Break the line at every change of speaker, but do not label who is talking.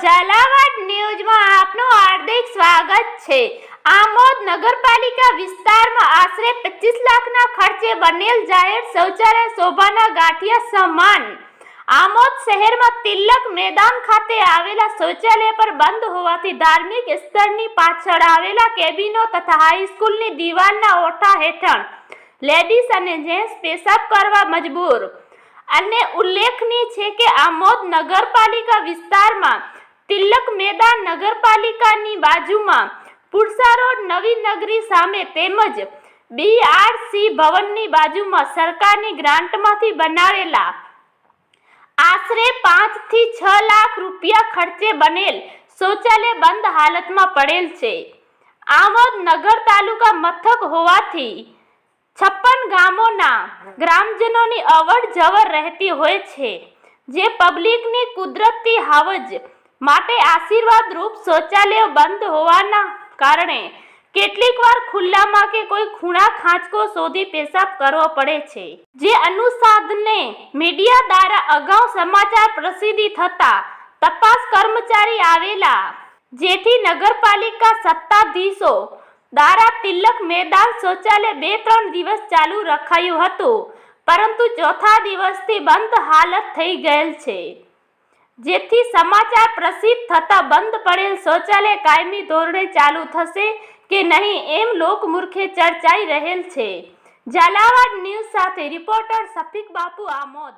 ઝાલાવાડ ન્યૂઝમાં આપનું હાર્દિક સ્વાગત છે। આમોદ નગરપાલિકા વિસ્તારમાં આશરે 25 લાખના ખર્ચે બનેલ જાહેર શૌચાલય શોભાના ગાંઠિયા સમાન। આમોદ શહેરમાં તિલક મેદાન ખાતે આવેલા શૌચાલય પર બંધ હોવાથી ધાર્મિક સ્થળની પાછળ આવેલા કેબિનો તથા હાઈસ્કૂલની દિવાલના ઓઠા હેઠળ લેડીઝ અને જેન્ટ્સ પેશાબ કરવા મજબૂર। અને ઉલ્લેખનીય છે કે આમોદ નગરપાલિકા વિસ્તારમાં તિલક મેદાન નગરપાલિકાની બાજુમાં પુરસા રોડ નવી નગરી સામે તેમજ બીઆરસી ભવનની બાજુમાં સરકારની ગ્રાન્ટમાંથી બનાવેલા આશરે 5 થી 6 લાખ રૂપિયા ખર્ચે બનેલ શૌચાલય બંધ હાલતમાં પડેલ છે। આમોદ નગર તાલુકા મથક હોવાથી 56 ગામોના ગ્રામજનોની અવર જવર રહેતી હોય છે, જે પબ્લિકની કુદરતી હાવજ માટે આશીર્વાદ રૂપ શૌચાલયો બંધ હોવાના કારણે કેટલીક વાર ખુલ્લામાં કે કોઈ ખૂણા ખાંચકો શોધી પેશાબ કરવો પડે છે। જે અનુસાધને મીડિયા દ્વારા અગાઉ સમાચાર પ્રસિદ્ધિ થતા તપાસ કર્મચારી આવેલા, જેથી નગરપાલિકા સત્તાધીશો દ્વારા તિલક મેદાન શૌચાલય 2-3 દિવસ ચાલુ રખાયું હતું, પરંતુ ચોથા દિવસથી બંધ હાલત થઈ ગયેલ છે। જેથી સમાચાર પ્રસિદ્ધ થતા બંધ પડેલ શૌચાલય કાયમી ધોરણે ચાલુ થશે કે નહીં એમ લોકમુખે ચર્ચાઈ રહેલ છે। ઝાલાવાડ ન્યૂઝ સાથે રિપોર્ટર શફીક બાપુ, આમોદ।